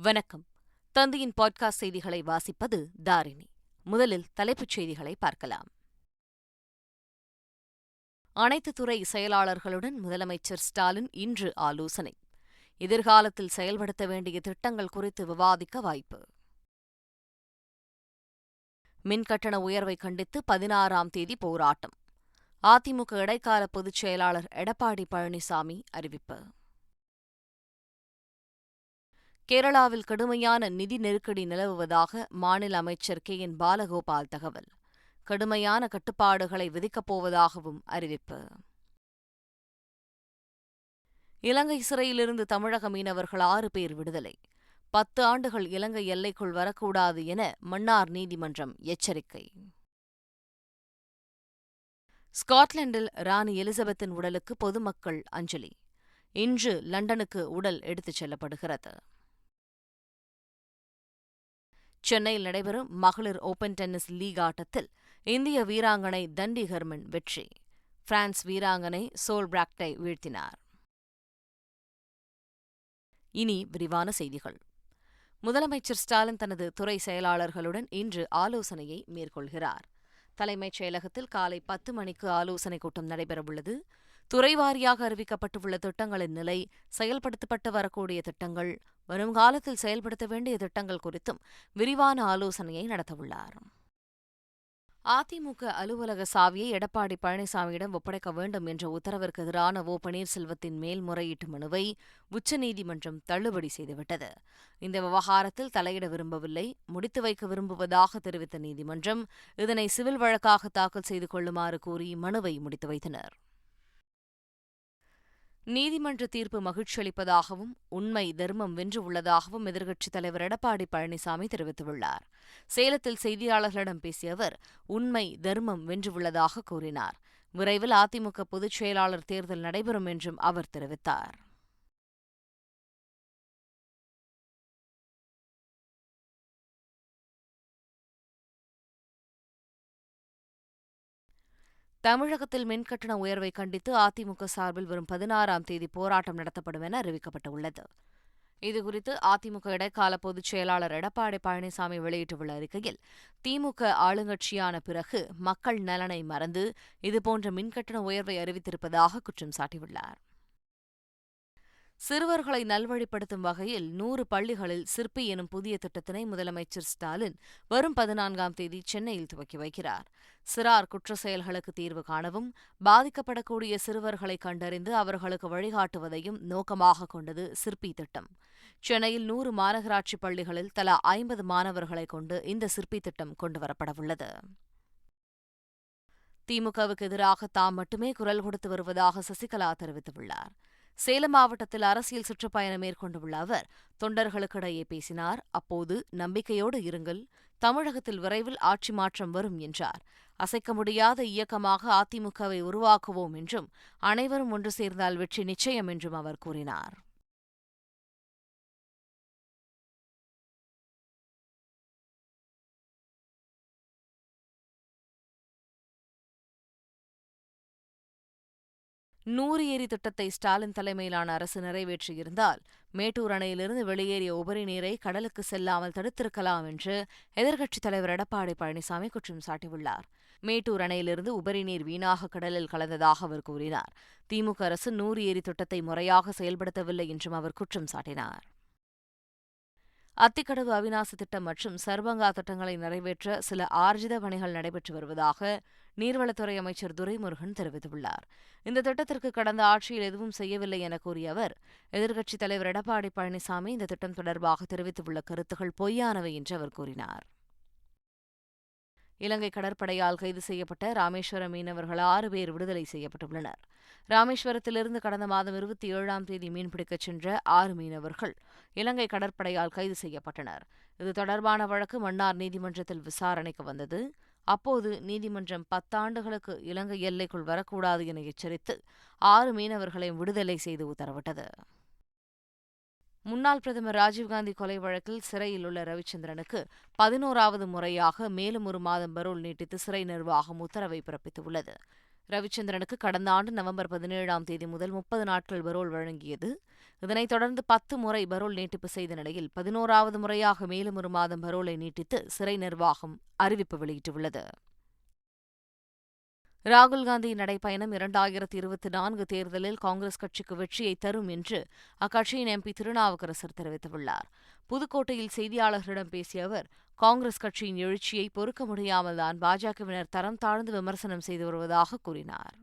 வணக்கம். தந்தையின் பாட்காஸ்ட் செய்திகளை வாசிப்பது தாரிணி. முதலில் தலைப்புச் செய்திகளை பார்க்கலாம். அனைத்து துறை செயலாளர்களுடன் முதலமைச்சர் ஸ்டாலின் இன்று ஆலோசனை. எதிர்காலத்தில் செயல்படுத்த வேண்டிய திட்டங்கள் குறித்து விவாதிக்க வாய்ப்பு. மின்கட்டண உயர்வை கண்டித்து 16ஆம் தேதி போராட்டம். அதிமுக இடைக்கால பொதுச் செயலாளர் எடப்பாடி பழனிசாமி அறிவிப்பு. கேரளாவில் கடுமையான நிதி நெருக்கடி நிலவுவதாக மாநில அமைச்சர் கே.என். பாலகோபால் தகவல். கடுமையான கட்டுப்பாடுகளை விதிக்கப் போவதாகவும் அறிவிப்பு. இலங்கை சிறையிலிருந்து தமிழக மீனவர்கள் 6 பேர் விடுதலை. 10 ஆண்டுகள் இலங்கை எல்லைக்குள் வரக்கூடாது என மன்னார் நீதிமன்றம் எச்சரிக்கை. ஸ்காட்லாந்தில் ராணி எலிசபெத்தின் உடலுக்கு பொதுமக்கள் அஞ்சலி. இன்று லண்டனுக்கு உடல் எடுத்துச் செல்லப்படுகிறது. சென்னையில் நடைபெறும் மகளிர் ஓபன் டென்னிஸ் லீக் ஆட்டத்தில் இந்திய வீராங்கனை தண்டி ஹெர்மன் வெற்றி. பிரான்ஸ் வீராங்கனை சோல் பிராக்டை வீழ்த்தினார். இனி விரிவான செய்திகள். முதலமைச்சர் ஸ்டாலின் தனது துறை செயலாளர்களுடன் இன்று ஆலோசனையை மேற்கொள்கிறார். தலைமைச் செயலகத்தில் காலை 10 மணிக்கு ஆலோசனைக் கூட்டம் நடைபெறவுள்ளது. துறைவாரியாக அறிவிக்கப்பட்டுள்ள திட்டங்களின் நிலை, செயல்படுத்தப்பட்டு வரக்கூடிய திட்டங்கள், வருங்காலத்தில் செயல்படுத்த வேண்டிய திட்டங்கள் குறித்தும் விரிவான ஆலோசனையை நடத்தவுள்ளார். அதிமுக அலுவலக சாவியை எடப்பாடி பழனிசாமியிடம் ஒப்படைக்க வேண்டும் என்ற உத்தரவிற்கு எதிரான ஓ. பன்னீர்செல்வத்தின் மேல்முறையீட்டு மனுவை உச்சநீதிமன்றம் தள்ளுபடி செய்துவிட்டது. இந்த விவகாரத்தில் தலையிட விரும்பவில்லை, முடித்து வைக்க விரும்புவதாக தெரிவித்த நீதிமன்றம் இதனை சிவில் வழக்காக தாக்கல் செய்து கொள்ளுமாறு கூறி மனுவை முடித்து வைத்தனர். நீதிமன்ற தீர்ப்பு மகிழ்ச்சியளிப்பதாகவும் உண்மை தர்மம் வென்று உள்ளதாகவும் எதிர்க்கட்சித் தலைவர் எடப்பாடி பழனிசாமி தெரிவித்துள்ளார். சேலத்தில் செய்தியாளர்களிடம் பேசிய அவர் உண்மை தர்மம் வென்றுள்ளதாக கூறினார். விரைவில் அதிமுக பொதுச் செயலாளர் தேர்தல் நடைபெறும் என்றும் அவர் தெரிவித்தார். தமிழகத்தில் மின்கட்டண உயர்வை கண்டித்து அதிமுக சார்பில் வரும் 16ஆம் தேதி போராட்டம் நடத்தப்படும் என அறிவிக்கப்பட்டுள்ளது. இதுகுறித்து அதிமுக இடைக்கால பொதுச் செயலாளர் எடப்பாடி பழனிசாமி வெளியிட்டுள்ள அறிக்கையில், திமுக ஆளுங்கட்சியான பிறகு மக்கள் நலனை மறந்து இதுபோன்ற மின்கட்டண உயர்வை அறிவித்திருப்பதாக குற்றம் சாட்டியுள்ளார். சிறுவர்களை நல்வழிப்படுத்தும் வகையில் 100 பள்ளிகளில் சிற்பி எனும் புதிய திட்டத்தினை முதலமைச்சர் ஸ்டாலின் வரும் 14ஆம் தேதி சென்னையில் துவக்கி வைக்கிறார். சிறார் குற்ற செயல்களுக்கு தீர்வு காணவும், பாதிக்கப்படக்கூடிய சிறுவர்களை கண்டறிந்து அவர்களுக்கு வழிகாட்டுவதையும் நோக்கமாக கொண்டது சிற்பி திட்டம். சென்னையில் 100 மாநகராட்சி பள்ளிகளில் தலா 50 மாணவர்களை கொண்டு இந்த சிற்பி திட்டம் கொண்டுவரப்படவுள்ளது. திமுகவுக்கு எதிராக தாம் மட்டுமே குரல் கொடுத்து வருவதாக சசிகலா தெரிவித்துள்ளார். சேலம் மாவட்டத்தில் அரசியல் சுற்றுப்பயணம் மேற்கொண்டுள்ள அவர் தொண்டர்களுக்கிடையே பேசினார். அப்போது நம்பிக்கையோடு இருங்கள், தமிழகத்தில் விரைவில் ஆட்சி மாற்றம் வரும் என்றார். அசைக்க முடியாத இயக்கமாக அதிமுகவை உருவாக்குவோம் என்றும், அனைவரும் ஒன்று சேர்ந்தால் வெற்றி நிச்சயம் என்றும் அவர் கூறினார். நூறு ஏரி திட்டத்தை ஸ்டாலின் தலைமையிலான அரசு நிறைவேற்றியிருந்தால் மேட்டூர் அணையிலிருந்து வெளியேறிய உபரி நீரை கடலுக்கு செல்லாமல் தடுத்திருக்கலாம் என்று எதிர்க்கட்சித் தலைவர் எடப்பாடி பழனிசாமி குற்றம் சாட்டியுள்ளார். மேட்டூர் அணையிலிருந்து உபரி நீர் வீணாக கடலில் கலந்ததாக அவர் கூறினார். திமுக அரசு 100 ஏரி திட்டத்தை முறையாக செயல்படுத்தவில்லை என்றும் அவர் குற்றம் சாட்டினார். அத்திக்கடவு அவிநாசி திட்டம் மற்றும் சர்பங்கா திட்டங்களை நிறைவேற்ற சில ஆர்ஜித பணிகள் நடைபெற்று வருவதாக நீர்வளத்துறை அமைச்சர் துரைமுருகன் தெரிவித்துள்ளார். இந்த திட்டத்திற்கு கடந்த ஆட்சியில் எதுவும் செய்யவில்லை என கூறிய அவர், எதிர்க்கட்சித் தலைவர் எடப்பாடி பழனிசாமி இந்த திட்டம் தொடர்பாக தெரிவித்துள்ள கருத்துகள் பொய்யானவை என்று அவர் கூறினார். இலங்கை கடற்படையால் கைது செய்யப்பட்ட ராமேஸ்வரம் மீனவர்கள் 6 பேர் விடுதலை செய்யப்பட்டுள்ளனர். ராமேஸ்வரத்திலிருந்து கடந்த மாதம் 27ஆம் தேதி மீன்பிடிக்கச் சென்ற 6 மீனவர்கள் இலங்கை கடற்படையால் கைது செய்யப்பட்டனர். இது தொடர்பான வழக்கு மன்னார் நீதிமன்றத்தில் விசாரணைக்கு வந்தது. அப்போது நீதிமன்றம் 10 ஆண்டுகளுக்கு இலங்கை எல்லைக்குள் வரக்கூடாது என எச்சரித்து 6 மீனவர்களையும் விடுதலை செய்து உத்தரவிட்டது. முன்னாள் பிரதமர் ராஜீவ்காந்தி கொலை வழக்கில் சிறையில் உள்ள ரவிச்சந்திரனுக்கு 11வது முறையாக மேலும் 1 மாதம் பரோல் நீட்டித்து சிறை நிர்வாகம் உத்தரவை பிறப்பித்துள்ளது. ரவிச்சந்திரனுக்கு கடந்த ஆண்டு நவம்பர் 17ஆம் தேதி முதல் 30 நாட்கள் பரோல் வழங்கியது. இதனைத் தொடர்ந்து 10 முறை பரோல் நீட்டிப்பு செய்த நிலையில் 11வது முறையாக மேலும் ஒரு மாதம் பரோலை நீட்டித்து சிறை நிர்வாகம் அறிவிப்பு வெளியிட்டுள்ளது. ராகுல் காந்தியின் நடைப்பயணம் 2024 தேர்தலில் காங்கிரஸ் கட்சிக்கு வெற்றியை தரும் என்று அக்கட்சியின் எம்பி திருநாவுக்கரசர் தெரிவித்துள்ளார். புதுக்கோட்டையில் செய்தியாளர்களிடம் பேசிய அவர், காங்கிரஸ் கட்சியின் எழுச்சியை பொறுக்க முடியாமல்தான் பாஜகவினர் தரம் தாழ்ந்து விமர்சனம் செய்து வருவதாக கூறினார்.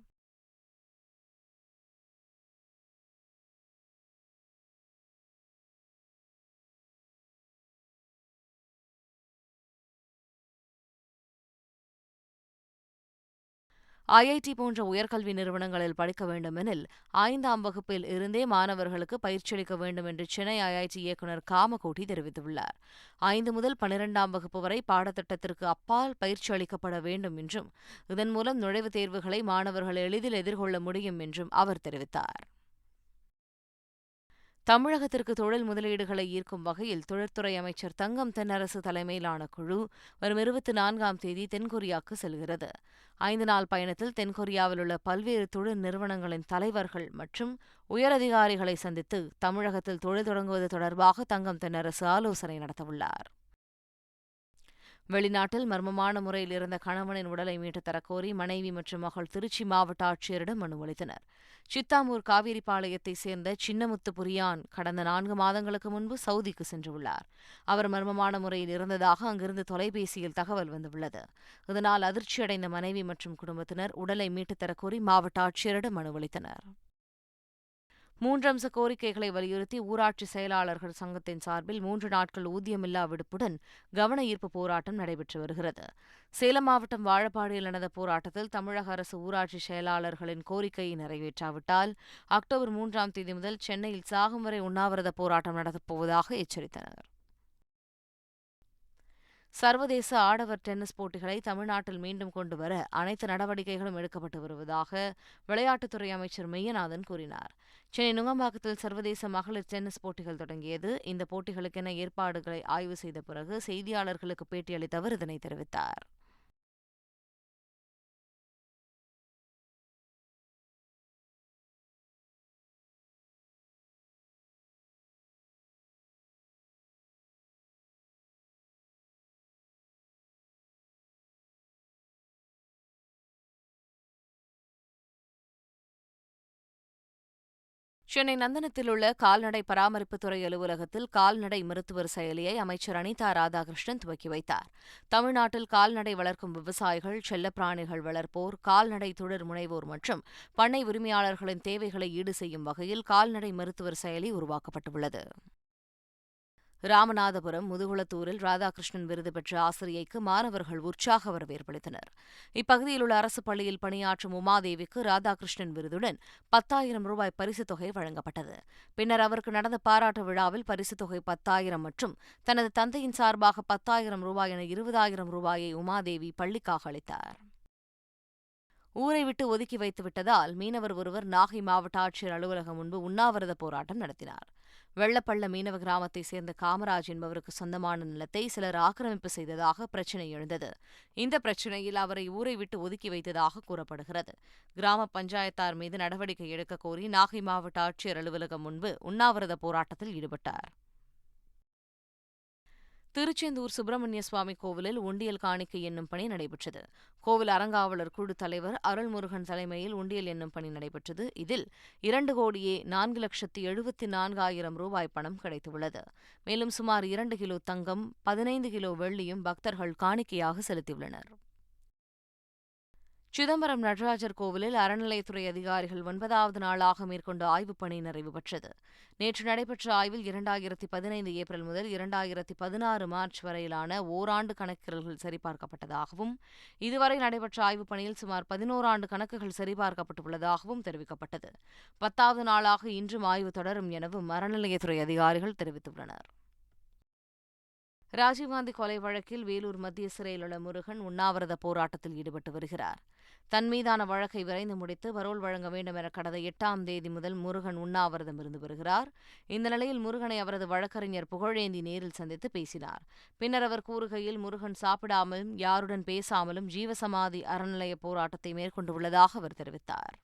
ஐஐடி போன்ற உயர்கல்வி நிறுவனங்களில் படிக்க வேண்டுமெனில் 5ஆம் வகுப்பில் இருந்தே மாணவர்களுக்கு பயிற்சியளிக்க வேண்டும் என்று சென்னை ஐஐடி இயக்குநர் காமகோட்டி தெரிவித்துள்ளார். 5 முதல் 12ஆம் வகுப்பு வரை பாடத்திட்டத்திற்கு அப்பால் பயிற்சி அளிக்கப்பட வேண்டும் என்றும், இதன் மூலம் நுழைவுத் தேர்வுகளை மாணவர்கள் எளிதில் எதிர்கொள்ள முடியும் என்றும் அவர் தெரிவித்தார். தமிழகத்திற்கு தொழில் முதலீடுகளை ஈர்க்கும் வகையில் தொழில்துறை அமைச்சர் தங்கம் தென்னரசு தலைமையிலான குழு வரும் 24ஆம் தேதி தென்கொரியாவுக்கு செல்கிறது. 5 நாள் பயணத்தில் தென்கொரியாவில் உள்ள பல்வேறு தொழில் நிறுவனங்களின் தலைவர்கள் மற்றும் உயரதிகாரிகளை சந்தித்து தமிழகத்தில் தொழில் தொடங்குவது தொடர்பாக தங்கம் தென்னரசு ஆலோசனை நடத்தவுள்ளார். வெளிநாட்டில் மர்மமான முறையில் இருந்த கணவனின் உடலை மீட்டுத் தரக்கோரி மனைவி மற்றும் மகள் திருச்சி மாவட்ட ஆட்சியரிடம் மனு அளித்தனர். சித்தாமூர் காவிரிப்பாளையத்தைச் சேர்ந்த சின்னமுத்து புரியான் கடந்த 4 மாதங்களுக்கு முன்பு சவுதிக்கு சென்றுள்ளார். அவர் மர்மமான முறையில் இருந்ததாக அங்கிருந்து தொலைபேசியில் தகவல் வந்துள்ளது. இதனால் அதிர்ச்சியடைந்த மனைவி மற்றும் குடும்பத்தினர் உடலை மீட்டுத் தரக்கோரி மாவட்ட ஆட்சியரிடம் மனு அளித்தனர். 3 அம்ச கோரிக்கைகளை வலியுறுத்தி ஊராட்சி செயலாளர்கள் சங்கத்தின் சார்பில் 3 நாட்கள் ஊதியமில்லா விடுப்புடன் கவன ஈர்ப்பு போராட்டம் நடைபெற்று வருகிறது. சேலம் மாவட்டம் வாழப்பாடியில் நடந்த போராட்டத்தில் தமிழக அரசு ஊராட்சி செயலாளர்களின் கோரிக்கையை நிறைவேற்றாவிட்டால் அக்டோபர் 3ஆம் தேதி முதல் சென்னையில் சாகும் வரை உண்ணாவிரத போராட்டம் நடத்தப்போவதாக எச்சரித்தனர். சர்வதேச ஆடவர் டென்னிஸ் போட்டிகளை தமிழ்நாட்டில் மீண்டும் கொண்டுவர அனைத்து நடவடிக்கைகளும் எடுக்கப்பட்டு வருவதாக விளையாட்டுத்துறை அமைச்சர் மெய்யநாதன் கூறினார். சென்னை நுங்கம்பாக்கத்தில் சர்வதேச மகளிர் டென்னிஸ் போட்டிகள் தொடங்கியது. இந்த போட்டிகளுக்கென ஏற்பாடுகளை ஆய்வு செய்த பிறகு செய்தியாளர்களுக்கு பேட்டியளித்த அவர் இதனை தெரிவித்தார். சென்னை நந்தனத்தில் உள்ள கால்நடை பராமரிப்புத்துறை அலுவலகத்தில் கால்நடை மருத்துவர் செயலியை அமைச்சர் அனிதா ராதாகிருஷ்ணன் துவக்கி வைத்தார். தமிழ்நாட்டில் கால்நடை வளர்க்கும் விவசாயிகள், செல்லப்பிராணிகள் வளர்ப்போர், கால்நடை தொழில் முனைவோர் மற்றும் பண்ணை உரிமையாளர்களின் தேவைகளை ஈடு செய்யும் வகையில் கால்நடை மருத்துவர் செயலி உருவாக்கப்பட்டுள்ளது. ராமநாதபுரம் முதுகுளத்தூரில் ராதாகிருஷ்ணன் விருது பெற்ற ஆசிரியைக்கு மாணவர்கள் உற்சாக வரவேற்பளித்தனர். இப்பகுதியில் உள்ள அரசு பள்ளியில் பணியாற்றும் உமாதேவிக்கு ராதாகிருஷ்ணன் விருதுடன் 10,000 ரூபாய் பரிசுத் தொகை வழங்கப்பட்டது. பின்னர் அவருக்கு நடந்த பாராட்டு விழாவில் பரிசுத் தொகை 10,000 மற்றும் தனது தந்தையின் சார்பாக 10,000 ரூபாய் என 20,000 ரூபாயை உமாதேவி பள்ளிக்காக அளித்தார். ஊரை விட்டு ஒதுக்கி வைத்துவிட்டதால் மீனவர் ஒருவர் நாகை மாவட்ட ஆட்சியர் அலுவலகம் முன்பு உண்ணாவிரத போராட்டம் நடத்தினார். வெள்ளப்பள்ள மீனவ கிராமத்தைச் சேர்ந்த காமராஜ் என்பவருக்கு சொந்தமான நிலத்தை சிலர் ஆக்கிரமிப்பு செய்ததாக பிரச்சினை எழுந்தது. இந்த பிரச்சினையில் அவரை ஊரை விட்டு ஒதுக்கி வைத்ததாக கூறப்படுகிறது. கிராம பஞ்சாயத்தார் மீது நடவடிக்கை எடுக்க கோரி நாகை மாவட்ட ஆட்சியர் அலுவலகம் முன்பு உண்ணாவிரத போராட்டத்தில் ஈடுபட்டார். திருச்செந்தூர் சுப்பிரமணிய சுவாமி கோவிலில் உண்டியல் காணிக்கை என்னும் பணி நடைபெற்றது. கோவில் அறங்காவலர் குழு தலைவர் அருள்முருகன் தலைமையில் உண்டியல் என்னும் பணி நடைபெற்றது. இதில் 2,74,74,000 ரூபாய் பணம் கிடைத்துள்ளது. மேலும் சுமார் 2 கிலோ தங்கம், 15 கிலோ வெள்ளியும் பக்தர்கள் காணிக்கையாக செலுத்தியுள்ளனர். சிதம்பரம் நடராஜர் கோவிலில் அறநிலையத்துறை அதிகாரிகள் 9வது நாளாக மேற்கொண்ட ஆய்வுப் பணி நிறைவு பெற்றது. நேற்று நடைபெற்ற ஆய்வில் 2015 ஏப்ரல் முதல் 2016 மார்ச் வரையிலான ஓராண்டு கணக்குகள் சரிபார்க்கப்பட்டதாகவும், இதுவரை நடைபெற்ற ஆய்வுப் பணியில் சுமார் 11 ஆண்டு கணக்குகள் சரிபார்க்கப்பட்டுள்ளதாகவும் தெரிவிக்கப்பட்டது. 10வது நாளாக இன்றும் ஆய்வு தொடரும் எனவும் அறநிலையத்துறை அதிகாரிகள் தெரிவித்துள்ளனர். ராஜீவ்காந்தி கொலை வழக்கில் வேலூர் மத்திய சிறையில் உள்ள முருகன் உண்ணாவிரத போராட்டத்தில் ஈடுபட்டு வருகிறார். தன் மீதான வழக்கை விரைந்து முடித்து பரோல் வழங்க வேண்டும் என கடந்த 8ஆம் தேதி முதல் முருகன் உண்ணாவிரதம் இருந்து வருகிறார். இந்த நிலையில் முருகனை அவரது வழக்கறிஞர் புகழேந்தி நேரில் சந்தித்து பேசினார். பின்னர் அவர் கூறுகையில், முருகன் சாப்பிடாமலும் யாருடன் பேசாமலும் ஜீவசமாதி அறநிலைய போராட்டத்தை மேற்கொண்டுள்ளதாக அவர் தெரிவித்தார்.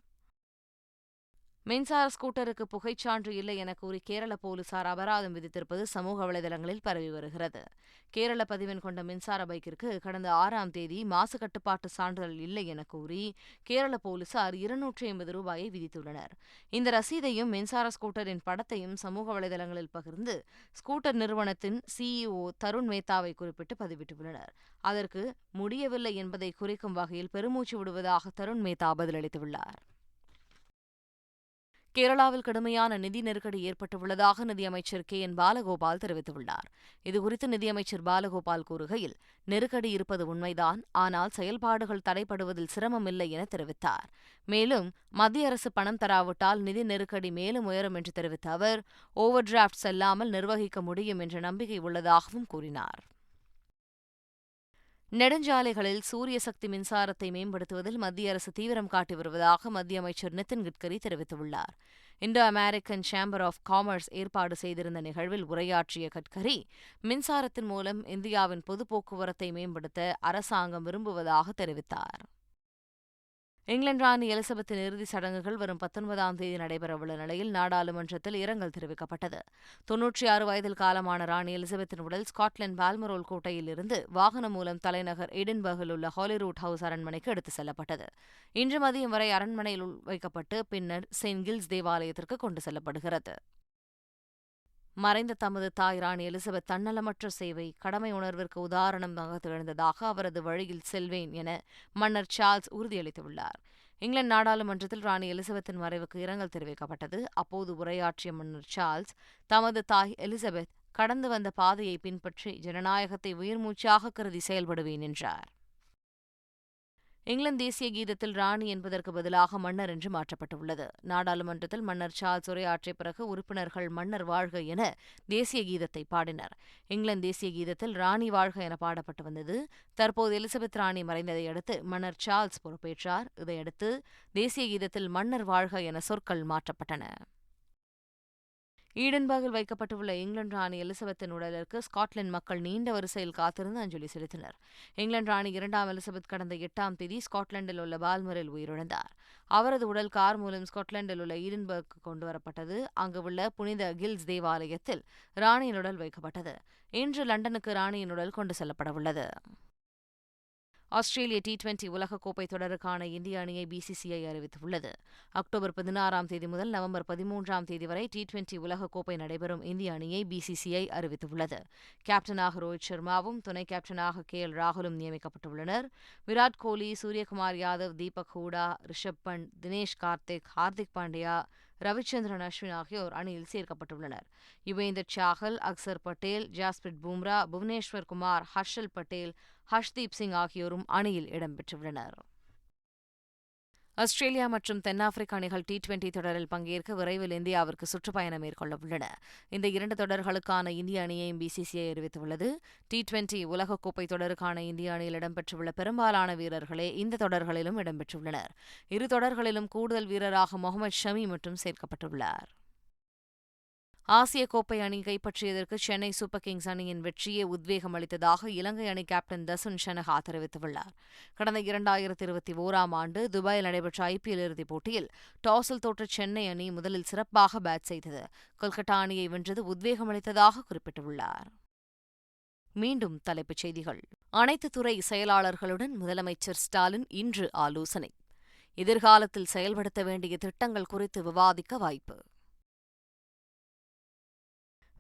மின்சார ஸ்கூட்டருக்கு புகைச்சான்று இல்லை என கூறி கேரள போலீசார் அபராதம் விதித்திருப்பது சமூக வலைதளங்களில் பரவி வருகிறது. கேரள பதிவெண் கொண்ட மின்சார பைக்கிற்கு கடந்த 6ஆம் தேதி மாசு கட்டுப்பாட்டு சான்றிதழ் இல்லை என கூறி கேரள போலீசார் ரூபாயை விதித்துள்ளனர். இந்த ரசீதையும் மின்சார ஸ்கூட்டரின் படத்தையும் சமூக வலைதளங்களில் பகிர்ந்து ஸ்கூட்டர் நிறுவனத்தின் சிஇஓ தருண் மேத்தாவை குறிப்பிட்டு பதிவிட்டுள்ளனர். அதற்கு முடியவில்லை என்பதை குறிக்கும் வகையில் பெருமூச்சு விடுவதாக தருண் மேத்தா பதிலளித்துள்ளார். கேரளாவில் கடுமையான நிதி நெருக்கடி ஏற்பட்டுள்ளதாக நிதியமைச்சர் என் பாலகோபால் தெரிவித்துள்ளார். இதுகுறித்து நிதியமைச்சர் பாலகோபால் கூறுகையில், நெருக்கடி இருப்பது உண்மைதான், ஆனால் செயல்பாடுகள் தடைபடுவதில் சிரமமில்லை என தெரிவித்தார். மேலும் மத்திய அரசு பணம் தராவிட்டால் நிதி நெருக்கடி மேலும் உயரும் என்று தெரிவித்த அவர், ஓவர் டிராப்ட் செல்லாமல் நிர்வகிக்க முடியும் என்ற நம்பிக்கை உள்ளதாகவும் கூறினார். நெடுஞ்சாலைகளில் சூரிய சக்தி மின்சாரத்தை மேம்படுத்துவதில் மத்திய அரசு தீவிரம் காட்டி வருவதாக மத்திய அமைச்சர் நிதின் கட்கரி தெரிவித்துள்ளார். Indo American chamber of commerce ஏற்பாடு செய்திருந்த நிகழ்வில் உரையாற்றிய கட்கரி, மின்சாரத்தின் மூலம் இந்தியாவின் பொது போக்குவரத்தை மேம்படுத்த அரசாங்கம் விரும்புவதாக தெரிவித்தார். இங்கிலாந்து ராணி எலிசபெத்தின் இறுதிச் சடங்குகள் வரும் 19ஆம் தேதி நடைபெறவுள்ள நிலையில் நாடாளுமன்றத்தில் இரங்கல் தெரிவிக்கப்பட்டது. 96 வயதில் காலமான ராணி எலிசபெத்தின் உடல் ஸ்காட்லாந்து பால்மரோல் கோட்டையில் இருந்து வாகனம் மூலம் தலைநகர் எடின்பர்கில் உள்ள ஹாலிரூட் ஹவுஸ் அரண்மனைக்கு எடுத்துச் செல்லப்பட்டது. இன்று மதியம் வரை அரண்மனையில் வைக்கப்பட்டு பின்னர் செயின்ட் கில்ஸ் தேவாலயத்திற்கு கொண்டு செல்லப்படுகிறது. மறைந்த தமது தாய் ராணி எலிசபெத் தன்னலமற்ற சேவை, கடமை உணர்விற்கு உதாரணமாக திகழ்ந்ததாக அவரது வழியில் செல்வேன் என மன்னர் சார்ல்ஸ் உறுதியளித்துள்ளார். இங்கிலாந்து நாடாளுமன்றத்தில் ராணி எலிசபெத்தின் மறைவுக்கு இரங்கல் தெரிவிக்கப்பட்டது. அப்போது உரையாற்றிய மன்னர் சார்ல்ஸ், தமது தாய் எலிசபெத் கடந்து வந்த பாதையை பின்பற்றி ஜனநாயகத்தை உயிர்மூச்சாக கருதி செயல்படுவேன் என்றார். இங்கிலாந்து தேசிய கீதத்தில் ராணி என்பதற்கு பதிலாக மன்னர் என்று மாற்றப்பட்டுள்ளது. நாடாளுமன்றத்தில் மன்னர் சார்ல்ஸ் உரையாற்றிய பிறகு உறுப்பினர்கள் மன்னர் வாழ்க என தேசிய கீதத்தை பாடினர். இங்கிலாந்து தேசிய கீதத்தில் ராணி வாழ்க என பாடப்பட்டு வந்தது. தற்போது எலிசபெத் ராணி மறைந்ததை அடுத்து மன்னர் சார்ல்ஸ் பொறுப்பேற்றார். இதையடுத்து தேசிய கீதத்தில் மன்னர் வாழ்க என சொற்கள் மாற்றப்பட்டன. ஈடன்பர்கில் வைக்கப்பட்டுள்ள இங்கிலாந்து ராணி எலிசபெத்தின் உடலுக்கு ஸ்காட்லாந்து மக்கள் நீண்ட வரிசையில் காத்திருந்து அஞ்சலி செலுத்தினர். இங்கிலாந்து ராணி 2ஆம் எலிசபெத் கடந்த 8ஆம் தேதி ஸ்காட்லாந்தில் உள்ள பால்மரில் உயிரிழந்தார். அவரது உடல் கார் மூலம் ஸ்காட்லாந்தில் உள்ள ஈடன்பர்க்கு கொண்டுவரப்பட்டது. அங்கு உள்ள புனித கில்ஸ் தேவாலயத்தில் ராணியின் உடல் வைக்கப்பட்டது. இன்று லண்டனுக்கு ராணியின் உடல் கொண்டு செல்லப்படவுள்ளது. ஆஸ்திரேலிய டி20 உலகக்கோப்பை தொடருக்கான இந்திய அணியை பிசிசிஐ அறிவித்துள்ளது. அக்டோபர் 16ஆம் தேதி முதல் நவம்பர் 13ஆம் தேதி வரை டி20 உலகக்கோப்பை நடைபெறும் இந்திய அணியை பிசிசிஐ அறிவித்துள்ளது. கேப்டனாக ரோஹித் சர்மாவும் துணை கேப்டனாக ராகுலும் நியமிக்கப்பட்டுள்ளனர். விராட் கோலி, சூரியகுமார் யாதவ், தீபக் ஹூடா, ரிஷப் பண்ட், தினேஷ் கார்த்திக், ஹார்திக் பாண்டியா, ரவிச்சந்திரன் அஸ்வின் ஆகியோர் அணியில் சேர்க்கப்பட்டுள்ளனர். யுவேந்தர் சாஹல், அக்சர் பட்டேல், ஜாஸ்பிரிட் பும்ரா, புவனேஸ்வர் குமார், ஹர்ஷல் பட்டேல், ஹர்ஷ்தீப் சிங் ஆகியோரும் அணியில் இடம்பெற்றுள்ளனர். ஆஸ்திரேலியா மற்றும் தென்னாப்பிரிக்க அணிகள் டி20 தொடரில் பங்கேற்க விரைவில் இந்தியாவிற்கு சுற்றுப்பயணம் மேற்கொள்ளவுள்ளன. இந்த 2 தொடர்களுக்கான இந்திய அணியையும் பிசிசிஐ அறிவித்துள்ளது. டி20 உலகக்கோப்பை தொடருக்கான இந்திய அணியில் இடம்பெற்றுள்ள பெரும்பாலான வீரர்களே இந்த தொடர்களிலும் இடம்பெற்றுள்ளனர். இரு தொடர்களிலும் கூடுதல் வீரராக முகமது ஷமி மட்டும் சேர்க்கப்பட்டுள்ளார். ஆசிய கோப்பை அணி கைப்பற்றியதற்கு சென்னை சூப்பர் கிங்ஸ் அணியின் வெற்றியே உத்வேகம் அளித்ததாக இலங்கை அணி கேப்டன் தசுன் ஷனஹா தெரிவித்துள்ளார். கடந்த 2021ஆம் ஆண்டு துபாயில் நடைபெற்ற ஐபிஎல் இறுதிப் போட்டியில் டாஸில் தோற்ற சென்னை அணி முதலில் சிறப்பாக பேட் செய்தது. கொல்கத்தா அணியை வென்றது உத்வேகம் அளித்ததாக குறிப்பிட்டுள்ளார். மீண்டும் தலைப்புச் செய்திகள். அனைத்து துறை செயலாளர்களுடன் முதலமைச்சர் ஸ்டாலின் இன்று ஆலோசனை. எதிர்காலத்தில் செயல்படுத்த வேண்டிய திட்டங்கள் குறித்து விவாதிக்க வாய்ப்பு.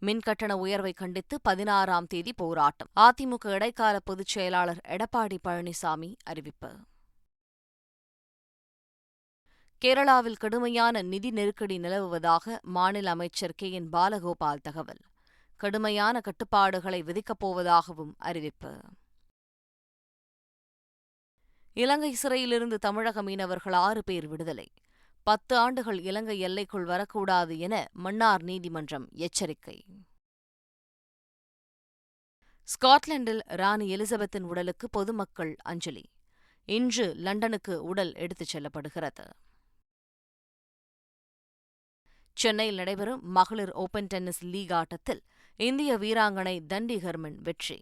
மின்கட்டண உயர்வை கண்டித்து 16ஆம் தேதி போராட்டம். அதிமுக இடைக்கால பொதுச் செயலாளர் எடப்பாடி பழனிசாமி அறிவிப்பு. கேரளாவில் கடுமையான நிதி நெருக்கடி நிலவுவதாக மாநில அமைச்சர் என் பாலகோபால் தகவல். கடுமையான கட்டுப்பாடுகளை விதிக்கப் போவதாகவும் அறிவிப்பு. இலங்கை சிறையிலிருந்து தமிழக மீனவர்கள் 6 பேர் விடுதலை. 10 ஆண்டுகள் இலங்கை எல்லைக்குள் வரக்கூடாது என மன்னார் நீதிமன்றம் எச்சரிக்கை. ஸ்காட்லாந்தில் ராணி எலிசபெத்தின் உடலுக்கு பொதுமக்கள் அஞ்சலி. இன்று லண்டனுக்கு உடல் எடுத்துச் செல்லப்படுகிறது. சென்னையில் நடைபெறும் மகளிர் ஓபன் டென்னிஸ் லீக் ஆட்டத்தில் இந்திய வீராங்கனை தண்டி ஹெர்மன் வெற்றி.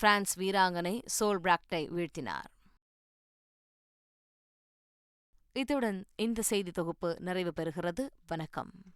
பிரான்ஸ் வீராங்கனை சோல் பிராக்டை வீழ்த்தினார். இத்துடன் இந்த செய்தி தொகுப்பு நிறைவு பெறுகிறது. வணக்கம்.